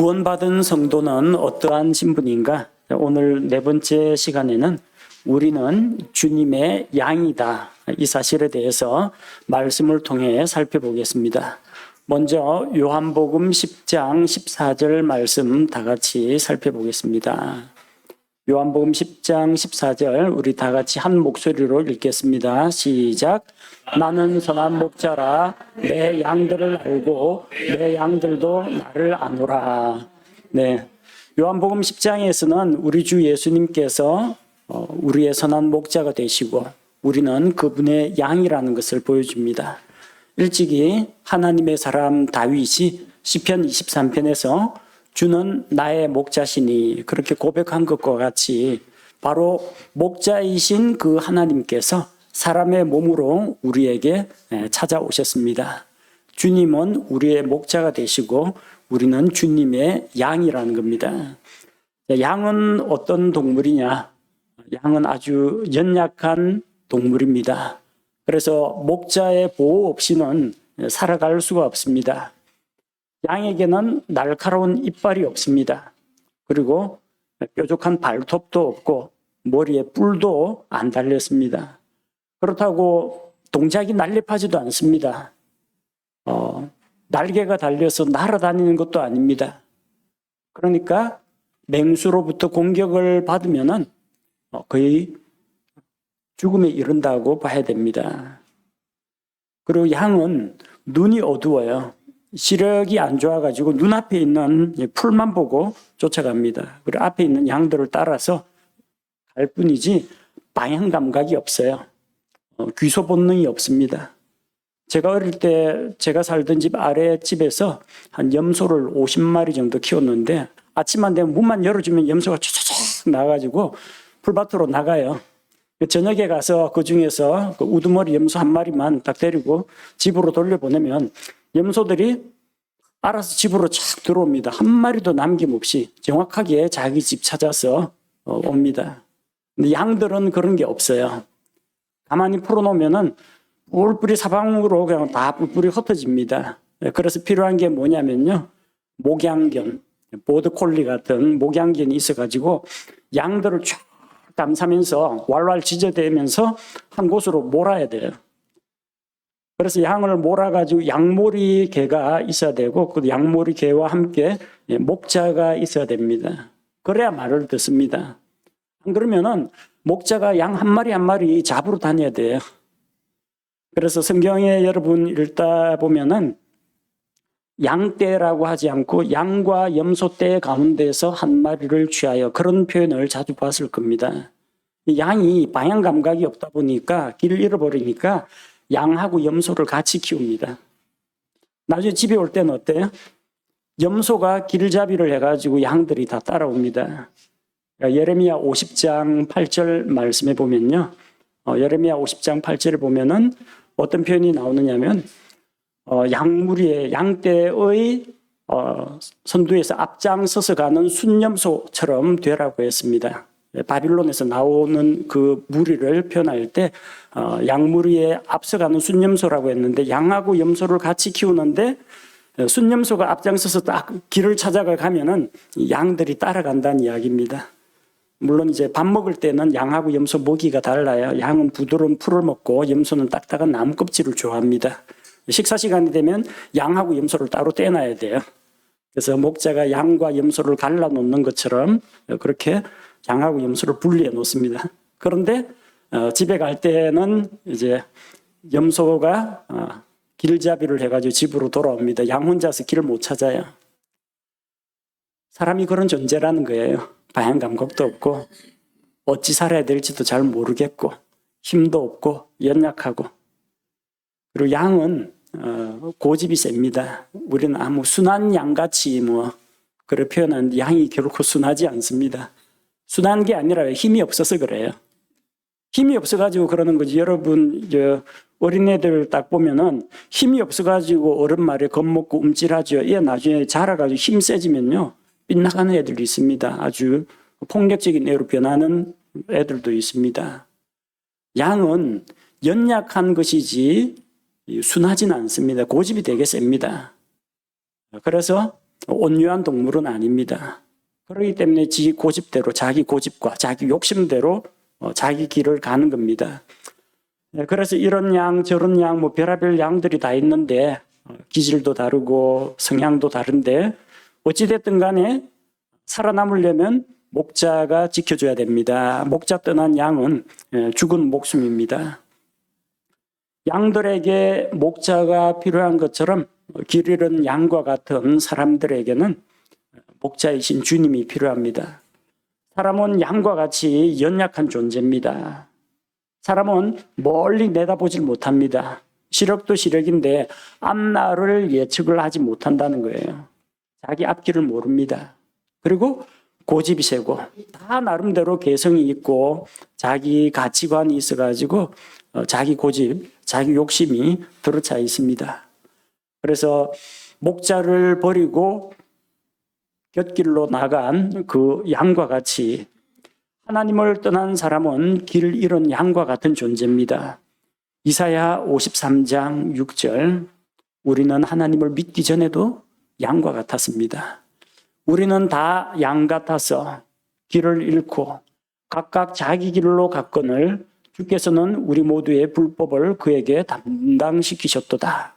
구원받은 성도는 어떠한 신분인가? 오늘 네 번째 시간에는 우리는 주님의 양이다. 이 사실에 대해서 말씀을 통해 살펴보겠습니다. 먼저 요한복음 10장 14절 말씀 다 같이 살펴보겠습니다. 요한복음 10장 14절 우리 다 같이 한 목소리로 읽겠습니다. 시작. 나는 선한 목자라 내 양들을 알고 내 양들도 나를 아노라. 네, 요한복음 10장에서는 우리 주 예수님께서 우리의 선한 목자가 되시고 우리는 그분의 양이라는 것을 보여줍니다. 일찍이 하나님의 사람 다윗이 시편 23편에서 주는 나의 목자시니 그렇게 고백한 것과 같이 바로 목자이신 그 하나님께서 사람의 몸으로 우리에게 찾아오셨습니다. 주님은 우리의 목자가 되시고 우리는 주님의 양이라는 겁니다. 양은 어떤 동물이냐? 양은 아주 연약한 동물입니다. 그래서 목자의 보호 없이는 살아갈 수가 없습니다. 양에게는 날카로운 이빨이 없습니다. 그리고 뾰족한 발톱도 없고 머리에 뿔도 안 달렸습니다. 그렇다고 동작이 날렵하지도 않습니다. 날개가 달려서 날아다니는 것도 아닙니다. 그러니까 맹수로부터 공격을 받으면은 거의 죽음에 이른다고 봐야 됩니다. 그리고 양은 눈이 어두워요. 시력이 안 좋아가지고 눈앞에 있는 풀만 보고 쫓아갑니다. 그리고 앞에 있는 양들을 따라서 갈 뿐이지 방향 감각이 없어요. 귀소 본능이 없습니다. 제가 어릴 때 제가 살던 집 아래 집에서 한 염소를 50마리 정도 키웠는데 아침만 되면 문만 열어주면 염소가 쫙쫙 나가지고 풀밭으로 나가요. 저녁에 가서 그 중에서 그 우두머리 염소 한 마리만 딱 데리고 집으로 돌려보내면 염소들이 알아서 집으로 쫙 들어옵니다. 한 마리도 남김없이 정확하게 자기 집 찾아서 옵니다. 근데 양들은 그런 게 없어요. 가만히 풀어놓으면은 뿔뿔이 사방으로 그냥 다 뿔뿔이 흩어집니다. 그래서 필요한 게 뭐냐면요. 목양견, 보드콜리 같은 목양견이 있어가지고 양들을 쫙 감싸면서 왈왈 지저대면서 한 곳으로 몰아야 돼요. 그래서 양을 몰아가지고 양몰이 개가 있어야 되고 그 양몰이 개와 함께 목자가 있어야 됩니다. 그래야 말을 듣습니다. 안 그러면은 목자가 양 한 마리 한 마리 잡으러 다녀야 돼요. 그래서 성경에 여러분 읽다 보면은 양떼라고 하지 않고 양과 염소떼 가운데서 한 마리를 취하여 그런 표현을 자주 봤을 겁니다. 양이 방향 감각이 없다 보니까 길을 잃어버리니까 양하고 염소를 같이 키웁니다. 나중에 집에 올 때는 어때요? 염소가 길잡이를 해가지고 양들이 다 따라옵니다. 예레미야 50장 8절 말씀에 보면요. 예레미야 50장 8절에 보면은 어떤 표현이 나오느냐면 양무리의 양떼의 선두에서 앞장서서 가는 순염소처럼 되라고 했습니다. 바빌론에서 나오는 그 무리를 표현할 때 양무리에 앞서가는 순염소라고 했는데 양하고 염소를 같이 키우는데 순염소가 앞장서서 딱 길을 찾아가 가면은 양들이 따라간다는 이야기입니다. 물론 이제 밥 먹을 때는 양하고 염소 먹이가 달라요. 양은 부드러운 풀을 먹고 염소는 딱딱한 나무 껍질을 좋아합니다. 식사 시간이 되면 양하고 염소를 따로 떼놔야 돼요. 그래서 목자가 양과 염소를 갈라놓는 것처럼 그렇게 양하고 염소를 분리해 놓습니다. 그런데 집에 갈 때는 이제 염소가 길잡이를 해가지고 집으로 돌아옵니다. 양 혼자서 길을 못 찾아요. 사람이 그런 존재라는 거예요. 방향 감각도 없고 어찌 살아야 될지도 잘 모르겠고 힘도 없고 연약하고 그리고 양은 고집이 셉니다. 우리는 아무 순한 양같이 그래 표현하는데 양이 결코 순하지 않습니다. 순한 게 아니라 힘이 없어서 그래요. 힘이 없어가지고 그러는 거지. 여러분 어린애들 딱 보면은 힘이 없어가지고 어른 말에 겁먹고 움찔하죠. 얘 나중에 자라가지고 힘 세지면요 빗나가는 애들도 있습니다. 아주 폭력적인 애로 변하는 애들도 있습니다. 양은 연약한 것이지 순하지는 않습니다. 고집이 되게 셉니다. 그래서 온유한 동물은 아닙니다. 그렇기 때문에 지 고집대로, 자기 고집과 자기 욕심대로 자기 길을 가는 겁니다. 그래서 이런 양 저런 양 뭐 별의별 양들이 다 있는데 기질도 다르고 성향도 다른데 어찌됐든 간에 살아남으려면 목자가 지켜줘야 됩니다. 목자 떠난 양은 죽은 목숨입니다. 양들에게 목자가 필요한 것처럼 길 잃은 양과 같은 사람들에게는 목자이신 주님이 필요합니다. 사람은 양과 같이 연약한 존재입니다. 사람은 멀리 내다보질 못합니다. 시력도 시력인데 앞날을 예측을 하지 못한다는 거예요. 자기 앞길을 모릅니다. 그리고 고집이 세고 다 나름대로 개성이 있고 자기 가치관이 있어가지고 자기 고집, 자기 욕심이 들어차 있습니다. 그래서 목자를 버리고 곁길로 나간 그 양과 같이 하나님을 떠난 사람은 길 잃은 양과 같은 존재입니다. 이사야 53장 6절 우리는 하나님을 믿기 전에도 양과 같았습니다. 우리는 다 양 같아서 길을 잃고 각각 자기 길로 갔거늘 주께서는 우리 모두의 불법을 그에게 담당시키셨도다.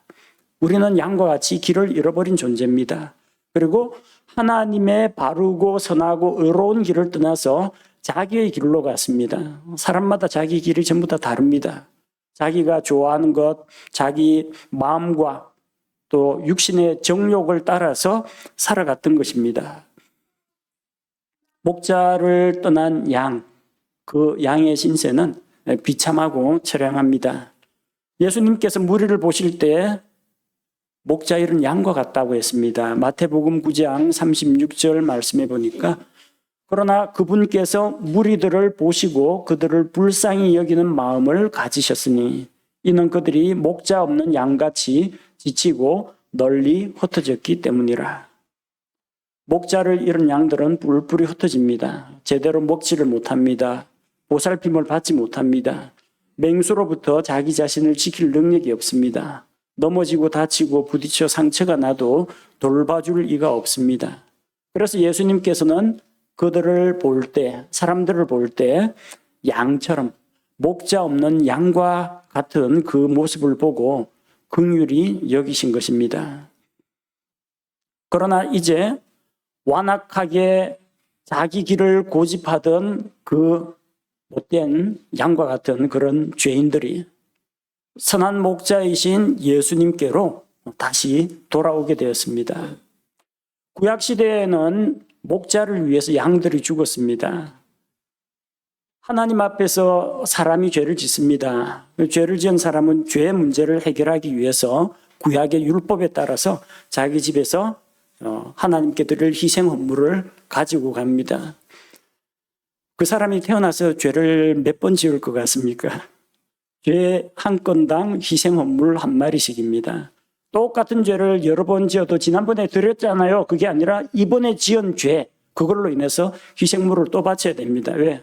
우리는 양과 같이 길을 잃어버린 존재입니다. 그리고 하나님의 바르고 선하고 의로운 길을 떠나서 자기의 길로 갔습니다. 사람마다 자기 길이 전부 다 다릅니다. 자기가 좋아하는 것, 자기 마음과 또 육신의 정욕을 따라서 살아갔던 것입니다. 목자를 떠난 양, 그 양의 신세는 비참하고 처량합니다. 예수님께서 무리를 보실 때 목자 잃은 양과 같다고 했습니다. 마태복음 9장 36절 말씀해 보니까 그러나 그분께서 무리들을 보시고 그들을 불쌍히 여기는 마음을 가지셨으니 이는 그들이 목자 없는 양같이 지치고 널리 흩어졌기 때문이라. 목자를 잃은 양들은 뿔뿔이 흩어집니다. 제대로 먹지를 못합니다. 보살핌을 받지 못합니다. 맹수로부터 자기 자신을 지킬 능력이 없습니다. 넘어지고 다치고 부딪혀 상처가 나도 돌봐줄 이가 없습니다. 그래서 예수님께서는 그들을 볼 때, 사람들을 볼 때 양처럼 목자 없는 양과 같은 그 모습을 보고 긍휼히 여기신 것입니다. 그러나 이제 완악하게 자기 길을 고집하던 그 못된 양과 같은 그런 죄인들이 선한 목자이신 예수님께로 다시 돌아오게 되었습니다. 구약시대에는 목자를 위해서 양들이 죽었습니다. 하나님 앞에서 사람이 죄를 짓습니다. 죄를 지은 사람은 죄의 문제를 해결하기 위해서 구약의 율법에 따라서 자기 집에서 하나님께 드릴 희생 헌물을 가지고 갑니다. 그 사람이 태어나서 죄를 몇 번 지을 것 같습니까? 죄 한 건당 희생 헌물 한 마리씩입니다. 똑같은 죄를 여러 번 지어도 지난번에 드렸잖아요. 그게 아니라 이번에 지은 죄, 그걸로 인해서 희생물을 또 바쳐야 됩니다. 왜?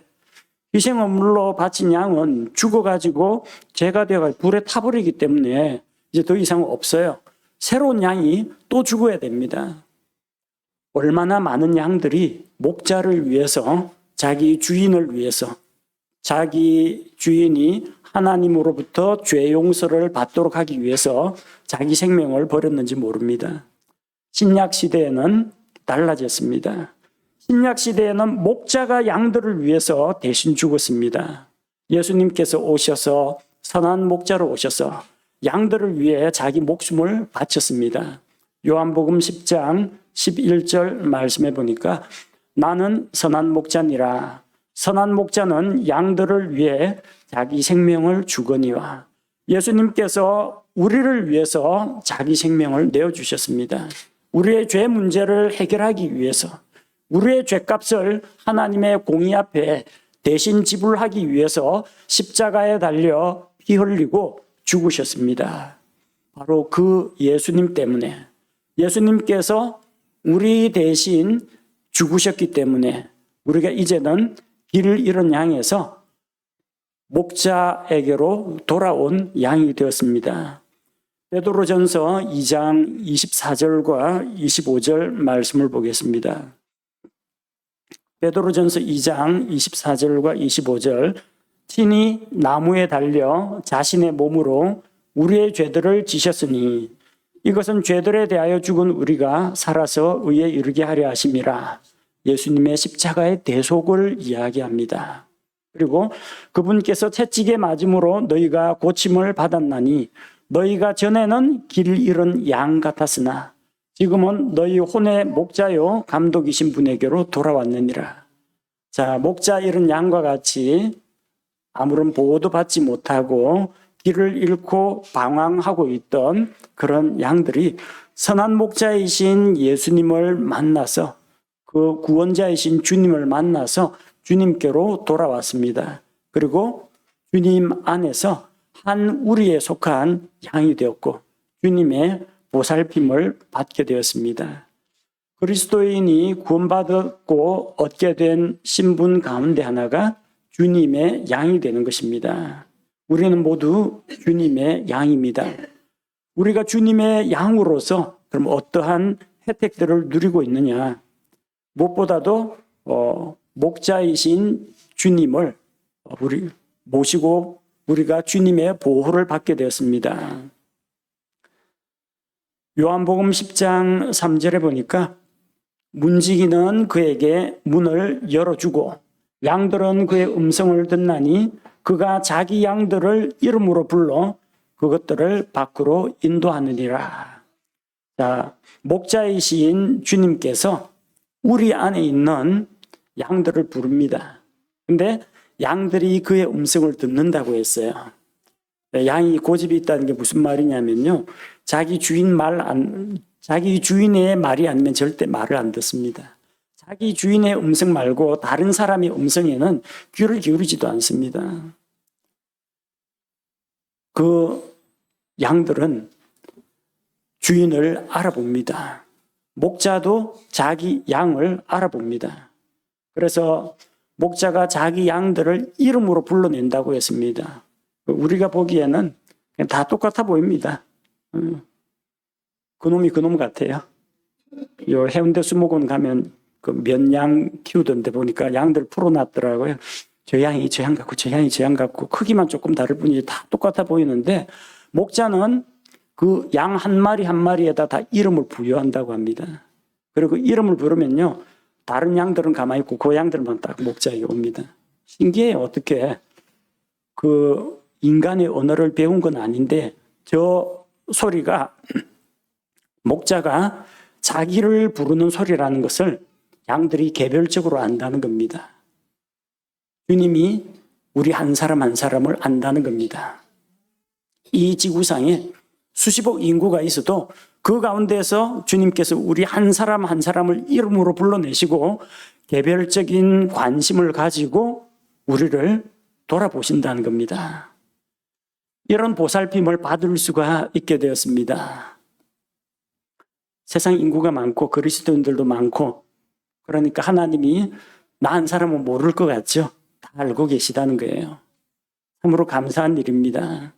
희생 헌물로 바친 양은 죽어가지고 죄가 되어 불에 타버리기 때문에 이제 더 이상 없어요. 새로운 양이 또 죽어야 됩니다. 얼마나 많은 양들이 목자를 위해서, 자기 주인을 위해서, 자기 주인이 하나님으로부터 죄 용서를 받도록 하기 위해서 자기 생명을 버렸는지 모릅니다. 신약 시대에는 달라졌습니다. 신약 시대에는 목자가 양들을 위해서 대신 죽었습니다. 예수님께서 오셔서 선한 목자로 오셔서 양들을 위해 자기 목숨을 바쳤습니다. 요한복음 10장 11절 말씀해 보니까 나는 선한 목자니라. 선한 목자는 양들을 위해 자기 생명을 주거니와. 예수님께서 우리를 위해서 자기 생명을 내어주셨습니다. 우리의 죄 문제를 해결하기 위해서, 우리의 죄값을 하나님의 공의 앞에 대신 지불하기 위해서 십자가에 달려 피 흘리고 죽으셨습니다. 바로 그 예수님 때문에, 예수님께서 우리 대신 죽으셨기 때문에 우리가 이제는 길을 잃은 양에서 목자에게로 돌아온 양이 되었습니다. 베드로전서 2장 24절과 25절 말씀을 보겠습니다. 베드로전서 2장 24절과 25절. 친히 나무에 달려 자신의 몸으로 우리의 죄들을 지셨으니 이것은 죄들에 대하여 죽은 우리가 살아서 의에 이르게 하려 하심이라. 예수님의 십자가의 대속을 이야기합니다. 그리고 그분께서 채찍에 맞음으로 너희가 고침을 받았나니 너희가 전에는 길 잃은 양 같았으나 지금은 너희 혼의 목자요 감독이신 분에게로 돌아왔느니라. 자, 목자 잃은 양과 같이 아무런 보호도 받지 못하고 길을 잃고 방황하고 있던 그런 양들이 선한 목자이신 예수님을 만나서 그 구원자이신 주님을 만나서 주님께로 돌아왔습니다. 그리고 주님 안에서 한 우리에 속한 양이 되었고 주님의 보살핌을 받게 되었습니다. 그리스도인이 구원받았고 얻게 된 신분 가운데 하나가 주님의 양이 되는 것입니다. 우리는 모두 주님의 양입니다. 우리가 주님의 양으로서 그럼 어떠한 혜택들을 누리고 있느냐? 무엇보다도 목자이신 주님을 모시고 우리가 주님의 보호를 받게 되었습니다. 요한복음 10장 3절에 보니까 문지기는 그에게 문을 열어주고 양들은 그의 음성을 듣나니 그가 자기 양들을 이름으로 불러 그것들을 밖으로 인도하느니라. 자, 목자이신 주님께서 우리 안에 있는 양들을 부릅니다. 근데 양들이 그의 음성을 듣는다고 했어요. 양이 고집이 있다는 게 무슨 말이냐면요. 자기 주인의 말이 아니면 절대 말을 안 듣습니다. 자기 주인의 음성 말고 다른 사람의 음성에는 귀를 기울이지도 않습니다. 그 양들은 주인을 알아봅니다. 목자도 자기 양을 알아봅니다. 그래서 목자가 자기 양들을 이름으로 불러낸다고 했습니다. 우리가 보기에는 그냥 다 똑같아 보입니다. 그놈이 그놈 같아요. 요 해운대 수목원 가면 그 면양 키우던데 보니까 양들 풀어놨더라고요. 저 양이 저 양 같고 저 양이 저 양 같고 크기만 조금 다를 뿐이지 다 똑같아 보이는데 목자는 그 양 한 마리 한 마리에다 다 이름을 부여한다고 합니다. 그리고 이름을 부르면요. 다른 양들은 가만히 있고 그 양들만 딱 목자에게 옵니다. 신기해요. 어떻게 그 인간의 언어를 배운 건 아닌데 저 소리가 목자가 자기를 부르는 소리라는 것을 양들이 개별적으로 안다는 겁니다. 주님이 우리 한 사람 한 사람을 안다는 겁니다. 이 지구상에 수십억 인구가 있어도 그 가운데서 주님께서 우리 한 사람 한 사람을 이름으로 불러내시고 개별적인 관심을 가지고 우리를 돌아보신다는 겁니다. 이런 보살핌을 받을 수가 있게 되었습니다. 세상 인구가 많고 그리스도인들도 많고 그러니까 하나님이 나 한 사람은 모를 것 같죠? 다 알고 계시다는 거예요. 참으로 감사한 일입니다.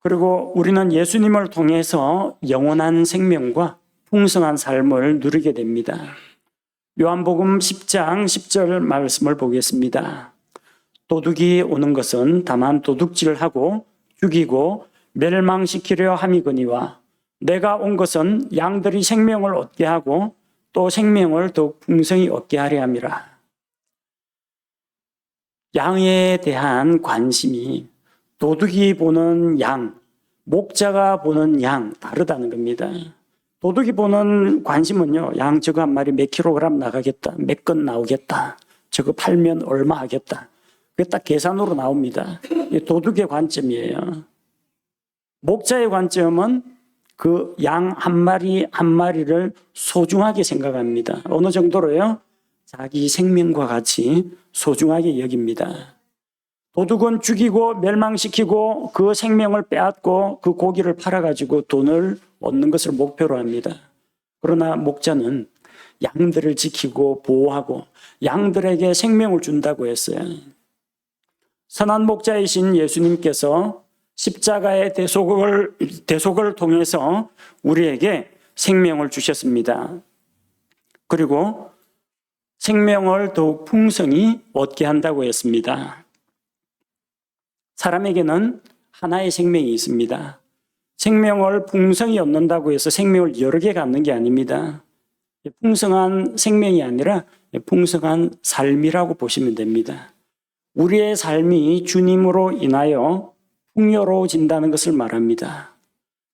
그리고 우리는 예수님을 통해서 영원한 생명과 풍성한 삶을 누리게 됩니다. 요한복음 10장 10절 말씀을 보겠습니다. 도둑이 오는 것은 다만 도둑질하고 죽이고 멸망시키려 함이거니와 내가 온 것은 양들이 생명을 얻게 하고 또 생명을 더욱 풍성히 얻게 하려 함이라. 양에 대한 관심이 도둑이 보는 양, 목자가 보는 양 다르다는 겁니다. 도둑이 보는 관심은요. 양 저거 한 마리 몇 킬로그램 나가겠다. 몇 건 나오겠다. 저거 팔면 얼마 하겠다. 그게 딱 계산으로 나옵니다. 이게 도둑의 관점이에요. 목자의 관점은 그 양 한 마리 한 마리를 소중하게 생각합니다. 어느 정도로요? 자기 생명과 같이 소중하게 여깁니다. 도둑은 죽이고 멸망시키고 그 생명을 빼앗고 그 고기를 팔아가지고 돈을 얻는 것을 목표로 합니다. 그러나 목자는 양들을 지키고 보호하고 양들에게 생명을 준다고 했어요. 선한 목자이신 예수님께서 십자가의 대속을 통해서 우리에게 생명을 주셨습니다. 그리고 생명을 더욱 풍성히 얻게 한다고 했습니다. 사람에게는 하나의 생명이 있습니다. 생명을 풍성히 얻는다고 해서 생명을 여러 개 갖는 게 아닙니다. 풍성한 생명이 아니라 풍성한 삶이라고 보시면 됩니다. 우리의 삶이 주님으로 인하여 풍요로워진다는 것을 말합니다.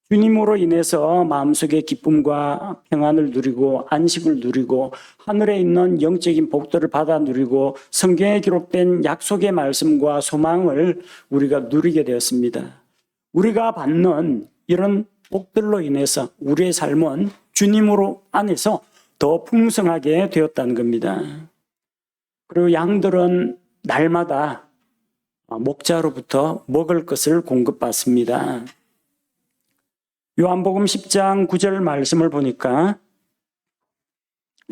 주님으로 인해서 마음속에 기쁨과 평안을 누리고 안식을 누리고 하늘에 있는 영적인 복들을 받아 누리고 성경에 기록된 약속의 말씀과 소망을 우리가 누리게 되었습니다. 우리가 받는 이런 복들로 인해서 우리의 삶은 주님으로 안에서 더 풍성하게 되었다는 겁니다. 그리고 양들은 날마다 목자로부터 먹을 것을 공급받습니다. 요한복음 10장 9절 말씀을 보니까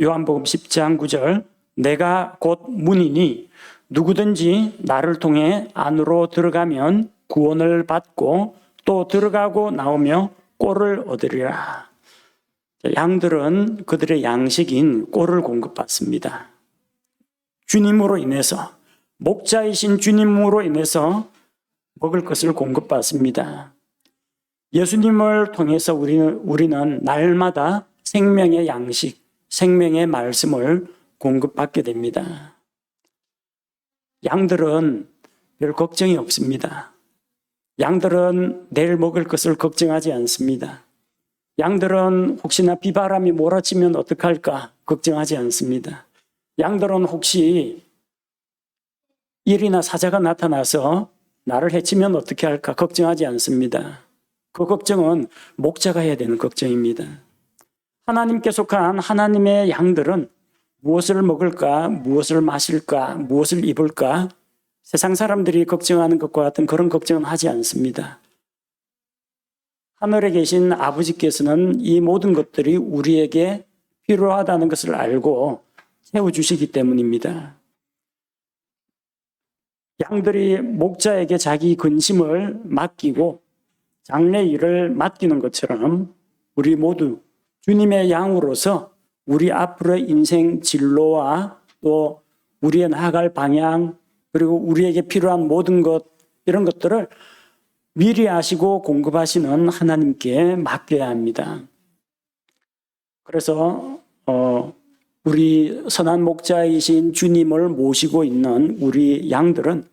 요한복음 10장 9절 내가 곧 문이니 누구든지 나를 통해 안으로 들어가면 구원을 받고 또 들어가고 나오며 꼴을 얻으리라. 양들은 그들의 양식인 꼴을 공급받습니다. 주님으로 인해서 목자이신 주님으로 인해서 먹을 것을 공급받습니다. 예수님을 통해서 우리는 날마다 생명의 양식, 생명의 말씀을 공급받게 됩니다. 양들은 별 걱정이 없습니다. 양들은 내일 먹을 것을 걱정하지 않습니다. 양들은 혹시나 비바람이 몰아치면 어떡할까 걱정하지 않습니다. 양들은 혹시 일이나 사자가 나타나서 나를 해치면 어떻게 할까 걱정하지 않습니다. 그 걱정은 목자가 해야 되는 걱정입니다. 하나님께 속한 하나님의 양들은 무엇을 먹을까, 무엇을 마실까, 무엇을 입을까 세상 사람들이 걱정하는 것과 같은 그런 걱정은 하지 않습니다. 하늘에 계신 아버지께서는 이 모든 것들이 우리에게 필요하다는 것을 알고 채워주시기 때문입니다. 양들이 목자에게 자기 근심을 맡기고 장래 일을 맡기는 것처럼 우리 모두 주님의 양으로서 우리 앞으로의 인생 진로와 또 우리의 나아갈 방향 그리고 우리에게 필요한 모든 것 이런 것들을 미리 아시고 공급하시는 하나님께 맡겨야 합니다. 그래서 우리 선한 목자이신 주님을 모시고 있는 우리 양들은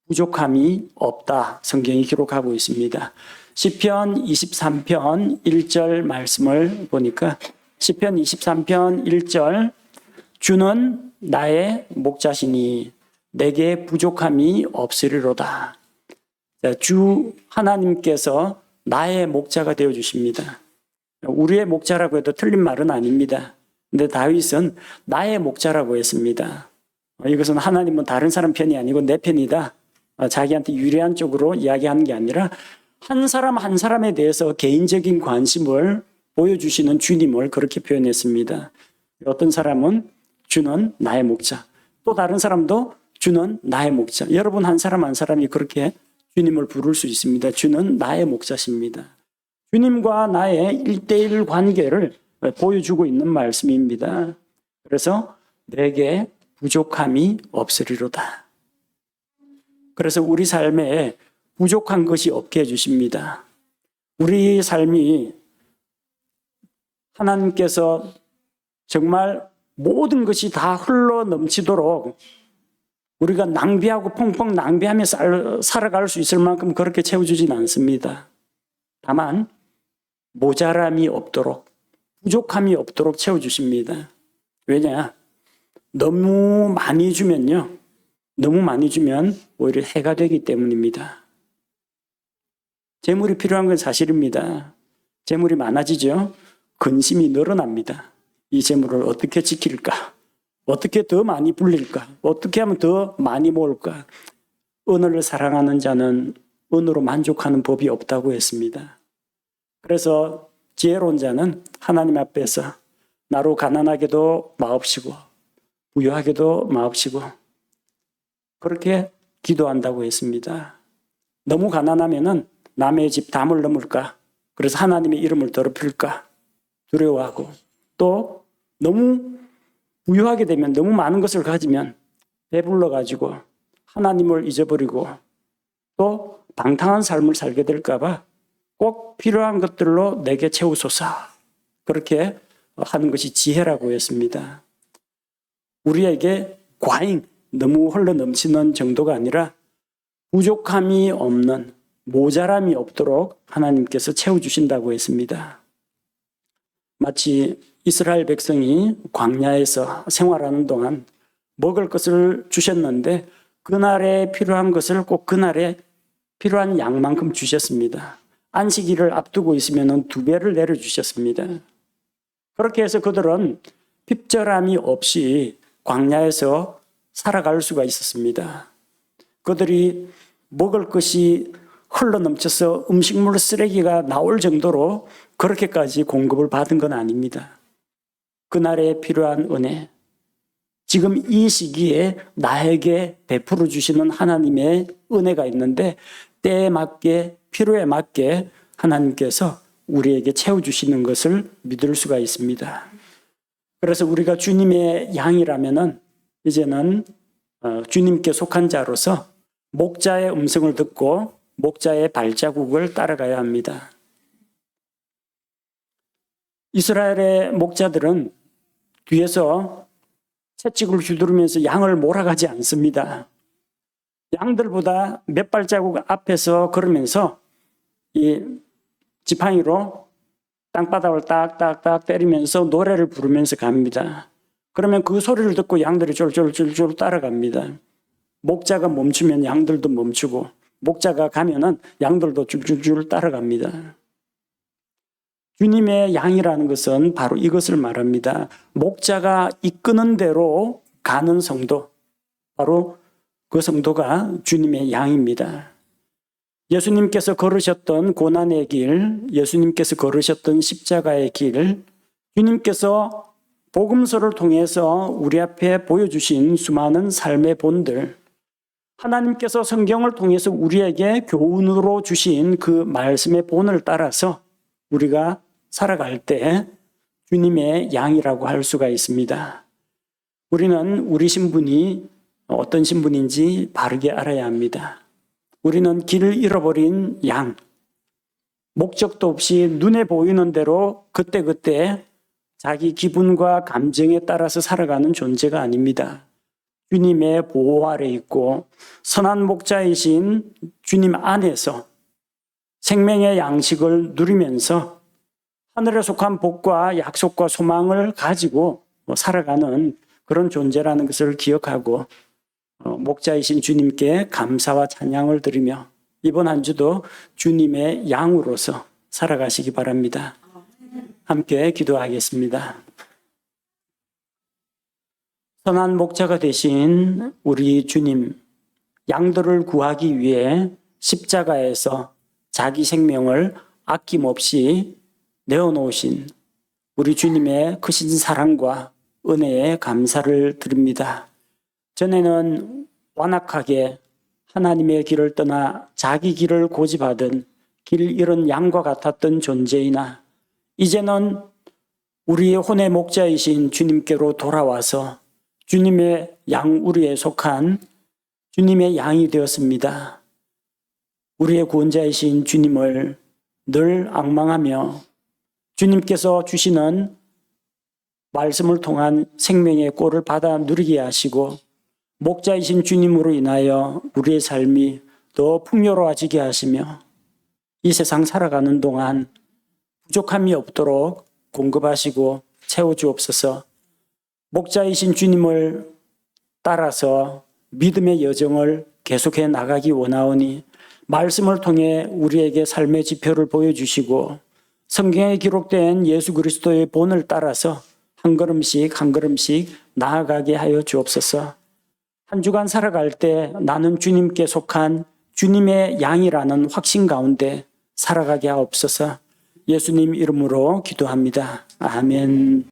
부족함이 없다. 성경이 기록하고 있습니다. 시편 23편 1절 말씀을 보니까 시편 23편 1절 주는 나의 목자시니 내게 부족함이 없으리로다. 주 하나님께서 나의 목자가 되어주십니다. 우리의 목자라고 해도 틀린 말은 아닙니다. 근데 다윗은 나의 목자라고 했습니다. 이것은 하나님은 다른 사람 편이 아니고 내 편이다. 자기한테 유리한 쪽으로 이야기하는 게 아니라 한 사람 한 사람에 대해서 개인적인 관심을 보여주시는 주님을 그렇게 표현했습니다. 어떤 사람은 주는 나의 목자, 또 다른 사람도 주는 나의 목자. 여러분 한 사람 한 사람이 그렇게 주님을 부를 수 있습니다. 주는 나의 목자십니다. 주님과 나의 1:1 관계를 보여주고 있는 말씀입니다. 그래서 내게 부족함이 없으리로다. 그래서 우리 삶에 부족한 것이 없게 해주십니다. 우리 삶이 하나님께서 정말 모든 것이 다 흘러 넘치도록 우리가 낭비하고 펑펑 낭비하며 살아갈 수 있을 만큼 그렇게 채워주진 않습니다. 다만 모자람이 없도록 부족함이 없도록 채워주십니다. 왜냐? 너무 많이 주면요. 너무 많이 주면 오히려 해가 되기 때문입니다. 재물이 필요한 건 사실입니다. 재물이 많아지죠. 근심이 늘어납니다. 이 재물을 어떻게 지킬까? 어떻게 더 많이 불릴까? 어떻게 하면 더 많이 모을까? 은을 사랑하는 자는 은으로 만족하는 법이 없다고 했습니다. 그래서 지혜로운 자는 하나님 앞에서 나로 가난하게도 마옵시고 부유하게도 마옵시고 그렇게 기도한다고 했습니다. 너무 가난하면은 남의 집 담을 넘을까? 그래서 하나님의 이름을 더럽힐까? 두려워하고, 또 너무 부유하게 되면, 너무 많은 것을 가지면 배불러가지고 하나님을 잊어버리고 또 방탕한 삶을 살게 될까 봐 꼭 필요한 것들로 내게 채우소서. 그렇게 하는 것이 지혜라고 했습니다. 우리에게 과잉, 너무 흘러 넘치는 정도가 아니라 부족함이 없는, 모자람이 없도록 하나님께서 채워주신다고 했습니다. 마치 이스라엘 백성이 광야에서 생활하는 동안 먹을 것을 주셨는데 그날에 필요한 것을 꼭 그날에 필요한 양만큼 주셨습니다. 안식일을 앞두고 있으면 2배를 내려주셨습니다. 그렇게 해서 그들은 핍절함이 없이 광야에서 살아갈 수가 있었습니다. 그들이 먹을 것이 흘러넘쳐서 음식물 쓰레기가 나올 정도로 그렇게까지 공급을 받은 건 아닙니다. 그날에 필요한 은혜, 지금 이 시기에 나에게 베풀어 주시는 하나님의 은혜가 있는데 때에 맞게, 필요에 맞게 하나님께서 우리에게 채워주시는 것을 믿을 수가 있습니다. 그래서 우리가 주님의 양이라면은 이제는 주님께 속한 자로서 목자의 음성을 듣고 목자의 발자국을 따라가야 합니다. 이스라엘의 목자들은 뒤에서 채찍을 휘두르면서 양을 몰아가지 않습니다. 양들보다 몇 발자국 앞에서 걸으면서 이 지팡이로 땅바닥을 딱딱딱 때리면서 노래를 부르면서 갑니다. 그러면 그 소리를 듣고 양들이 쫄쫄쫄쫄 따라갑니다. 목자가 멈추면 양들도 멈추고 목자가 가면은 양들도 줄줄줄 따라갑니다. 주님의 양이라는 것은 바로 이것을 말합니다. 목자가 이끄는 대로 가는 성도, 바로 그 성도가 주님의 양입니다. 예수님께서 걸으셨던 고난의 길, 예수님께서 걸으셨던 십자가의 길, 주님께서 복음서를 통해서 우리 앞에 보여주신 수많은 삶의 본들, 하나님께서 성경을 통해서 우리에게 교훈으로 주신 그 말씀의 본을 따라서 우리가 살아갈 때 주님의 양이라고 할 수가 있습니다. 우리는 우리 신분이 어떤 신분인지 바르게 알아야 합니다. 우리는 길을 잃어버린 양, 목적도 없이 눈에 보이는 대로 그때그때 자기 기분과 감정에 따라서 살아가는 존재가 아닙니다. 주님의 보호 아래 있고 선한 목자이신 주님 안에서 생명의 양식을 누리면서 하늘에 속한 복과 약속과 소망을 가지고 살아가는 그런 존재라는 것을 기억하고 목자이신 주님께 감사와 찬양을 드리며 이번 한 주도 주님의 양으로서 살아가시기 바랍니다. 함께 기도하겠습니다. 선한 목자가 되신 우리 주님, 양들을 구하기 위해 십자가에서 자기 생명을 아낌없이 내어놓으신 우리 주님의 크신 사랑과 은혜에 감사를 드립니다. 전에는 완악하게 하나님의 길을 떠나 자기 길을 고집하던 길 잃은 양과 같았던 존재이나 이제는 우리의 혼의 목자이신 주님께로 돌아와서 주님의 양우리에 속한 주님의 양이 되었습니다. 우리의 구원자이신 주님을 늘 앙망하며 주님께서 주시는 말씀을 통한 생명의 꼴을 받아 누리게 하시고 목자이신 주님으로 인하여 우리의 삶이 더 풍요로워지게 하시며 이 세상 살아가는 동안 부족함이 없도록 공급하시고 채워주옵소서. 목자이신 주님을 따라서 믿음의 여정을 계속해 나가기 원하오니 말씀을 통해 우리에게 삶의 지표를 보여주시고 성경에 기록된 예수 그리스도의 본을 따라서 한 걸음씩 한 걸음씩 나아가게 하여 주옵소서. 한 주간 살아갈 때 나는 주님께 속한 주님의 양이라는 확신 가운데 살아가게 하옵소서. 예수님 이름으로 기도합니다. 아멘.